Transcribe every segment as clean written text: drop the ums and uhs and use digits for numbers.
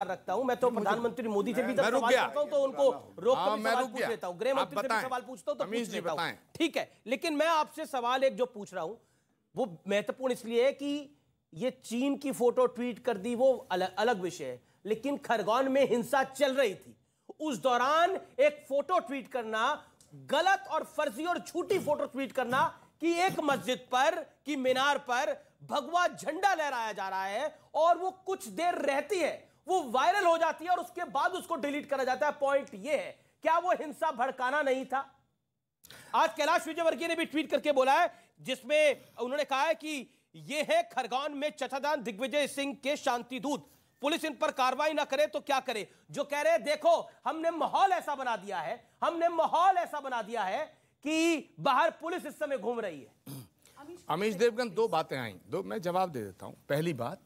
रखता हूं। मैं तो प्रधानमंत्री मोदी से भी जब सवाल करता हूं तो उनको रोक कर सवाल पूछ लेता हूं, गृह मंत्री से भी सवाल पूछता हूं तो पूछ लेता हूं, ठीक है। लेकिन मैं आपसे सवाल एक जो पूछ रहा हूं वो महत्वपूर्ण इसलिए है कि ये चीन की फोटो ट्वीट कर दी वो अलग विषय है, लेकिन खरगोन में हिंसा चल रही थी, उस दौरान एक फोटो ट्वीट करना गलत और फर्जी और झूठी फोटो ट्वीट करना कि एक मस्जिद पर कि मीनार पर भगवा झंडा लहराया जा रहा है और वो कुछ देर रहती है, वो वायरल हो जाती है और उसके बाद उसको डिलीट करा जाता है। पॉइंट ये है, क्या वो हिंसा भड़काना नहीं था? आज कैलाश विजयवर्गीय ने भी ट्वीट करके बोला है, जिसमें उन्होंने कहा है कि ये है खरगोन में चचाजान दिग्विजय सिंह के शांति दूत, पुलिस इन पर कार्रवाई ना करे तो क्या करे। जो कह रहे हैं देखो हमने माहौल ऐसा बना दिया है, हमने माहौल ऐसा बना दिया है कि बाहर पुलिस इस समय घूम रही है। अमीश देवगन, दो बातें आई, दो मैं जवाब दे देता हूं। पहली बात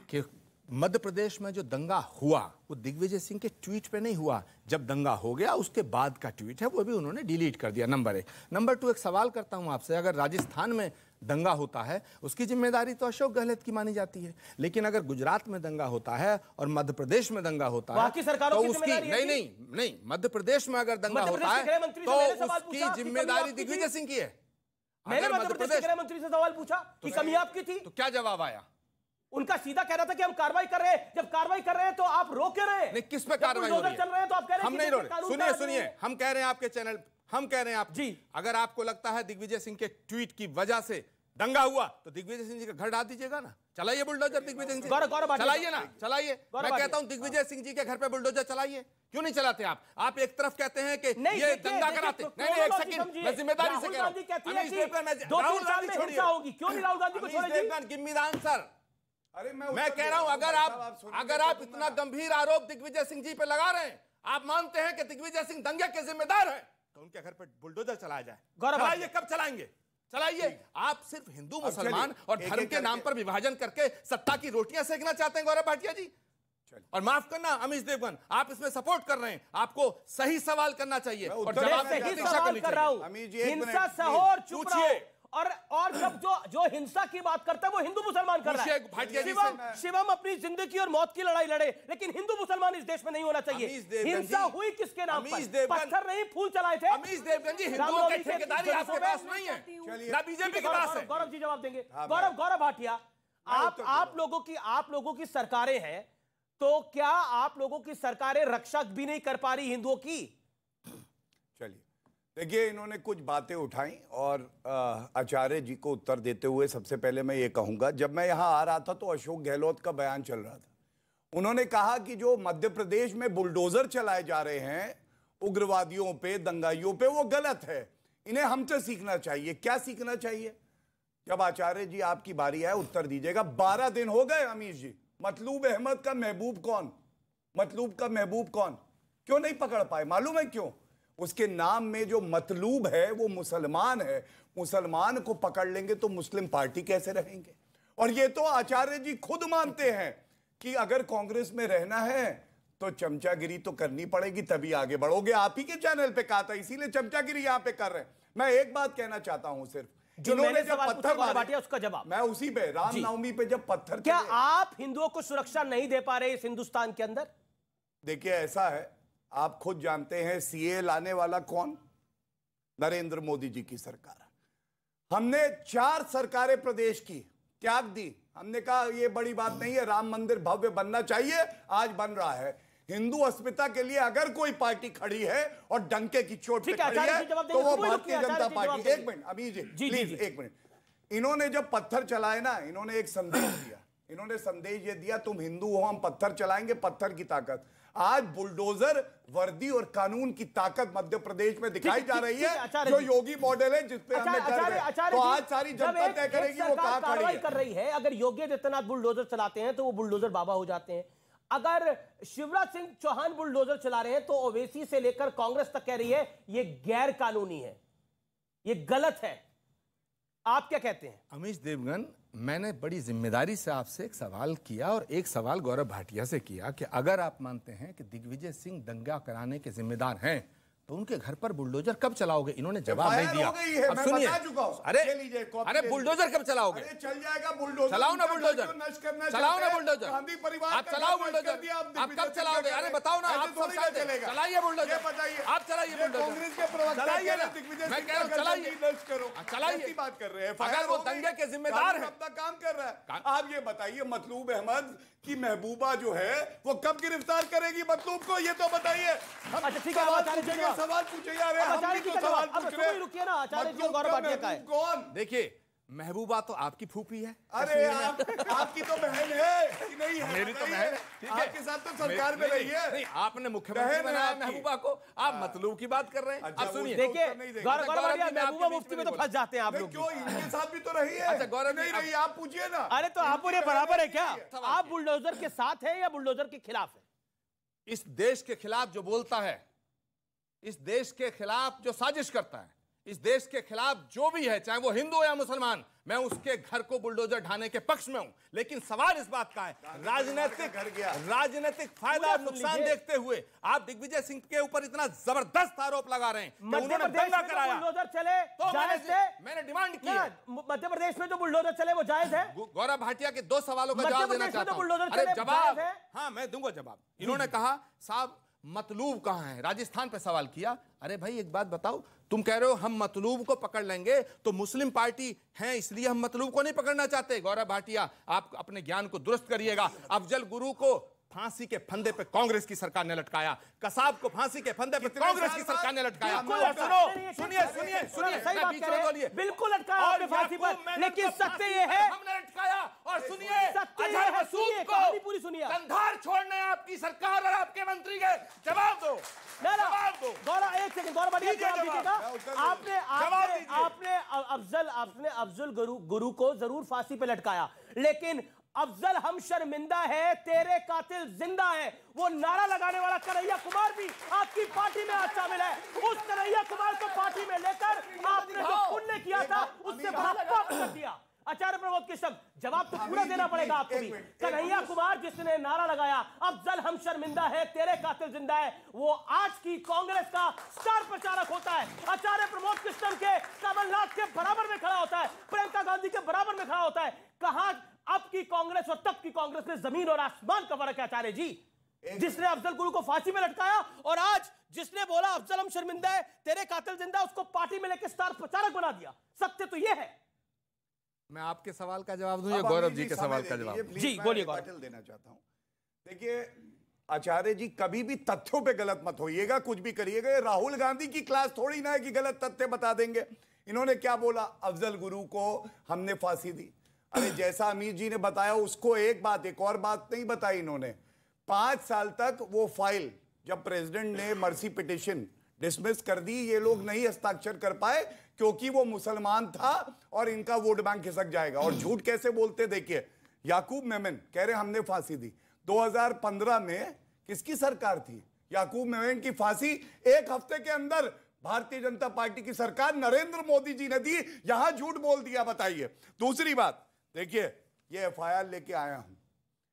कि मध्य प्रदेश में जो दंगा हुआ वो दिग्विजय सिंह के ट्वीट पे नहीं हुआ, जब दंगा हो गया उसके बाद का ट्वीट है, वो भी उन्होंने डिलीट कर दिया, नंबर एक। नंबर टू, एक सवाल करता हूं आपसे, अगर राजस्थान में दंगा होता है उसकी जिम्मेदारी तो अशोक गहलोत की मानी जाती है, लेकिन अगर गुजरात में दंगा होता है और मध्य प्रदेश में दंगा होता है तो उसकी नहीं, मध्य प्रदेश में अगर दंगा होता है तो उसकी जिम्मेदारी दिग्विजय सिंह की है। मैंने मध्य प्रदेश के गृह मंत्री से सवाल पूछा कि कमी आपकी थी, तो क्या जवाब आया? उनका सीधा कहना था कि हम कार्रवाई कर रहे हैं। जब कार्रवाई कर रहे हैं तो आप रोक रहे हैं। नहीं, किस पे कार्रवाई हो रही है? चल रहे हैं तो आप कह रहे हैं हम नहीं रोक रहे। सुनिए, हम कह रहे हैं आपके चैनल, हम कह रहे हैं आप जी, अगर आपको लगता है दिग्विजय सिंह के ट्वीट की वजह से दंगा हुआ तो दिग्विजय सिंह जी का घर ढा दीजिएगा ना, चलाइए बुलडोजर दिग्विजय सिंह, चलाइए ना, चलाइए। मैं कहता हूं दिग्विजय सिंह जी के घर पे बुलडोजर चलाइए, क्यों नहीं चलाते आप? आप एक तरफ कहते हैं कि ये दंगा कराते, नहीं, एक सेकंड, मैं जिम्मेदारी से कह रहा हूं, राहुल गांधी छोड़िए, क्यों नहीं राहुल गांधी को छोड़ेगी? Give me the answer. अरे मैं कह रहा हूं अगर आप इतना गंभीर आरोप दिग्विजय सिंह जी पे लगा रहे हैं, आप मानते हैं कि दिग्विजय सिंह दंगे के जिम्मेदार हैं, तो उनके घर पे बुलडोजर चलाया जाए। चलाइए, कब चलाएंगे? चलाइए। आप सिर्फ हिंदू मुसलमान और धर्म के नाम पर विभाजन करके सत्ता की रोटियां सेकना चाहते हैं गौरव भाटिया जी। और माफ करना अमीश देवगन, आप इसमें सपोर्ट कर रहे हैं, आपको सही सवाल करना चाहिए और जवाब की प्रतीक्षा करनी चाहिए। हिंसा सहो और चुप रहो। और जब जो हिंसा की बात करता है वो हिंदू मुसलमान कर रहा है। शिवम अपनी जिंदगी और मौत की लड़ाई लड़े, लेकिन हिंदू मुसलमान इस देश में नहीं होना चाहिए। हिंसा हुई किसके नाम पर? पत्थर नहीं फूल चलाए थे। अमीश देवगन जी, हिंदुओं की ठेकेदारी आपके पास नहीं है, ना बीजेपी के पास है। गौरव जी जवाब देंगे। गौरव भाटिया, आप लोगों की सरकारें हैं, तो क्या आप लोगों की सरकारें रक्षा भी नहीं कर पा रही हिंदुओं की? चलिए, देखिए, इन्होंने कुछ बातें उठाई और आचार्य जी को उत्तर देते हुए सबसे पहले मैं ये कहूंगा, जब मैं यहां आ रहा था तो अशोक गहलोत का बयान चल रहा था। उन्होंने कहा कि जो मध्य प्रदेश में बुलडोजर चलाए जा रहे हैं उग्रवादियों पे, दंगाइयों पे, वो गलत है, इन्हें हमसे सीखना चाहिए। क्या सीखना चाहिए? जब आचार्य जी आपकी बारी है उत्तर दीजिएगा। 12 दिन हो गए अमीश जी, मतलूब अहमद का महबूब कौन, मतलूब का महबूब कौन, क्यों नहीं पकड़ पाए? मालूम है क्यों? उसके नाम में जो मतलूब है वो मुसलमान है। मुसलमान को पकड़ लेंगे तो मुस्लिम पार्टी कैसे रहेंगे? और ये तो आचार्य जी खुद मानते हैं कि अगर कांग्रेस में रहना है तो चमचागिरी तो करनी पड़ेगी, तभी आगे बढ़ोगे। आप ही के चैनल पे कहा था, इसीलिए चमचागिरी यहां पे कर रहे हैं। मैं एक बात कहना चाहता हूं सिर्फ, जिन्होंने जब पत्थर मारे, उसका जवाब मैं उसी पे, रामनवमी पे जब पत्थर, क्या आप हिंदुओं को सुरक्षा नहीं दे पा रहे इस हिंदुस्तान के अंदर? देखिए, ऐसा है, आप खुद जानते हैं सीए लाने वाला कौन? नरेंद्र मोदी जी की सरकार। हमने 4 सरकारें प्रदेश की त्याग दी। हमने कहा ये बड़ी बात नहीं है, राम मंदिर भव्य बनना चाहिए, आज बन रहा है। हिंदू अस्मिता के लिए अगर कोई पार्टी खड़ी है और डंके की चोट पे खड़ी है तो वो भारतीय जनता पार्टी। एक मिनट अमीर जी, प्लीज एक मिनट। इन्होंने जब पत्थर चलाए ना, इन्होंने एक संदेश दिया। इन्होंने संदेश ये दिया, तुम हिंदू हो, हम पत्थर चलाएंगे, पत्थर की ताकत। आज बुलडोजर, वर्दी और कानून की ताकत मध्य प्रदेश में दिखाई जा रही है, जो योगी मॉडल है जिसपे हमने कर गए। तो आज सारी जनता तय करेगी वो कहां खड़ी है। कर रही है। अगर योगी आदित्यनाथ बुलडोजर चलाते हैं तो वो बुलडोजर बाबा हो जाते हैं। अगर शिवराज सिंह चौहान बुलडोजर चला रहे हैं तो ओवैसी से लेकर कांग्रेस तक कह रही है ये गैर कानूनी है, ये गलत है। आप क्या कहते हैं? अमीश देवगन, मैंने बड़ी जिम्मेदारी से आपसे एक सवाल किया और एक सवाल गौरव भाटिया से किया कि अगर आप मानते हैं कि दिग्विजय सिंह दंगा कराने के जिम्मेदार हैं तो उनके घर पर बुलडोजर कब चलाओगे? इन्होंने जवाब नहीं दिया। अब सुनिए, अरे बुलडोजर कब चलाओगे? चल जाएगा बुलडोजर, चलाओ ना बुलडोजर, चलाओ ना बुलडोजर, गांधी परिवार आप चलाओ बुलडोजर, आप कब चलाओगे? अरे बताओ ना, आप सब साथ चलाइए बुलडोजर, आप चलाइए बुलडोजर, कांग्रेस के प्रवक्ता चलाइए ना, मैं कह रहा हूं चलाइए, चलाइए, बात कर रहे हैं। अगर वो दंगे के जिम्मेदार हैं, अपना काम कर रहा है। आप ये बताइए, मतलूब अहमद की महबूबा जो है वो कब गिरफ्तार करेगी मतलूब को, ये तो बताइए। अच्छा ठीक है, सवाल पूछे जा रहे हैं, हम भी तो सवाल पूछ रहे हैं। रुकिए ना, आचार्य जी, गौरव भाटिया का है कौन? देखिए, महबूबा तो आपकी फूफी है। अरे आपकी तो बहन है कि नहीं है? मेरी तो बहन है, आपके साथ तो सरकार में रही है। नहीं, आपने मुख्यमंत्री बनाया महबूबा को, आप मतलूब की बात कर रहे हैं। अब सुनिए, देखिए गौरव भाटिया, महबूबा मुफ्ती में तो फंस जाते हैं आप लोग। क्यों, इनके साथ भी तो रही है। अच्छा गौरव नहीं रही, आप पूछिए ना। अरे तो आप और ये बराबर है क्या? आप बुलडोजर के साथ है या बुलडोजर के खिलाफ है? इस देश के खिलाफ जो बोलता है, इस देश के खिलाफ जो साजिश करता है, इस देश के खिलाफ जो भी है, चाहे वो हिंदू हो या मुसलमान, मैं उसके घर को बुलडोजर ढाने के पक्ष में हूं। लेकिन सवाल इस बात का है, राजनीतिक फायदा और नुकसान देखते हुए आप दिग्विजय सिंह के ऊपर इतना जबरदस्त आरोप लगा रहे हैं कि उन्होंने दंगा कराया। बुलडोजर चले तो मैंने डिमांड की है। मध्य प्रदेश में जो बुलडोजर चले वो जायज है? गौरव भाटिया के 2 सवालों का जवाब देना चाहता हूं। अरे जवाब, हाँ मैं दूंगा जवाब। इन्होंने कहा साहब मतलूब कहां है, राजस्थान पे सवाल किया। अरे भाई एक बात बताओ, तुम कह रहे हो हम मतलूब को पकड़ लेंगे, तो मुस्लिम पार्टी है इसलिए हम मतलूब को नहीं पकड़ना चाहते। गौरव भाटिया, आप अपने ज्ञान को दुरुस्त करिएगा। अफजल गुरु को फांसी के फंदे पे कांग्रेस की सरकार ने लटकाया, कसाब को फांसी के फंदे पे कांग्रेस की सरकार ने लटकाया। सुनिए, बिल्कुल लटकाया आपने फांसी पर, लेकिन सत्य ये है हमने लटकाया। और सुनिए, अजहर मसूद को पूरी सुनिए, कंधार छोड़ने आपकी सरकार और आपके मंत्री के जवाब दो। गौरव एक सेकंड, गौरव भाटिया जवाब दीजिएगा। आपने अफजल गुरु को जरूर फांसी पे लटकाया, लेकिन अफजल हम शर्मिंदा है, तेरे कातिल जिंदा है, वो नारा लगाने वाला कन्हैया कुमार भी आपकी पार्टी में आज शामिल है। उस कन्हैया कुमार को पार्टी में लेकर आपने जो पुण्य किया था उससे बड़ा पाप कर दिया। आचार्य प्रमोद कृष्ण, जवाब तो पूरा देना पड़ेगा आपको भी। कन्हैया कुमार जिसने नारा लगाया अफजल हम शर्मिंदा है, तेरे कातिल जिंदा है, वो आज की कांग्रेस का स्टार प्रचारक होता है। आचार्य प्रमोद कृष्ण के कमलनाथ के बराबर में खड़ा होता है, प्रियंका गांधी के बराबर में खड़ा होता है। कहां अब की कांग्रेस और तब की कांग्रेस में जमीन और आसमान का फर्क है आचार्य जी। जिसने अफजल गुरु को फांसी में लटकाया और आज जिसने बोला अफजल हम शर्मिंदा है, तेरे कातिल जिंदा, उसको पार्टी में लेकर स्टार प्रचारक बना दिया। सत्य तो यह है। मैं आपके सवाल का जवाब दूं या गौरव जी के सवाल का जवाब? जी बोलिए। गौरव देना चाहता हूं, देखिए आचार्य जी कभी भी तथ्यों पे गलत मत होइएगा, कुछ भी करिएगा। ये राहुल गांधी की क्लास थोड़ी ना है कि गलत तथ्य बता देंगे। इन्होंने क्या बोला, अफजल गुरु को हमने फांसी दी। अरे जैसा अमीर जी ने बताया उसको एक और बात नहीं बताई इन्होंने। 5 साल तक वो फाइल, जब प्रेसिडेंट ने मर्सी पिटिशन डिसमिस कर दी, ये लोग नहीं हस्ताक्षर कर पाए क्योंकि वो मुसलमान था और इनका वोट बैंक खिसक जाएगा। और झूठ कैसे बोलते, देखिए याकूब मेमन कह रहे हमने फांसी दी। 2015 में किसकी सरकार थी? याकूब मेमन की फांसी 1 हफ्ते के अंदर भारतीय जनता पार्टी की सरकार नरेंद्र मोदी जी ने दी। यहां झूठ बोल दिया, बताइए। दूसरी बात, देखिए ये एफआईआर लेके आया हूं,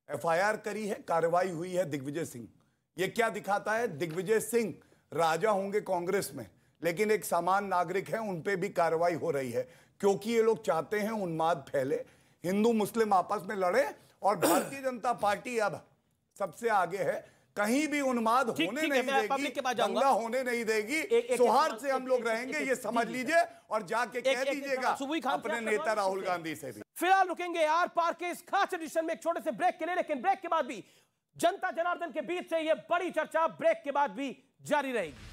एफआईआर करी है, कार्रवाई हुई है दिग्विजय सिंह। ये क्या दिखाता है? दिग्विजय सिंह राजा होंगे कांग्रेस में, लेकिन एक सामान्य नागरिक है, उन पे भी कार्रवाई हो रही है क्योंकि ये लोग चाहते हैं उन्माद फैले, हिंदू मुस्लिम आपस में लड़े। और भारतीय जनता पार्टी अब सबसे आगे है, कहीं भी उन्माद होने नहीं देगी, दंगा होने नहीं देगी, सौहार्द से हम लोग रहेंगे, ये समझ लीजिए। और जाके कह दीजिएगा अपने नेता राहुल गांधी से भी। फिलहाल रुकेंगे आर पार के इस खास एडिशन में एक छोटे से ब्रेक के लिए, लेकिन ब्रेक के बाद भी जनता जनार्दन के बीच से ये बड़ी चर्चा ब्रेक के बाद भी जारी रहेगी।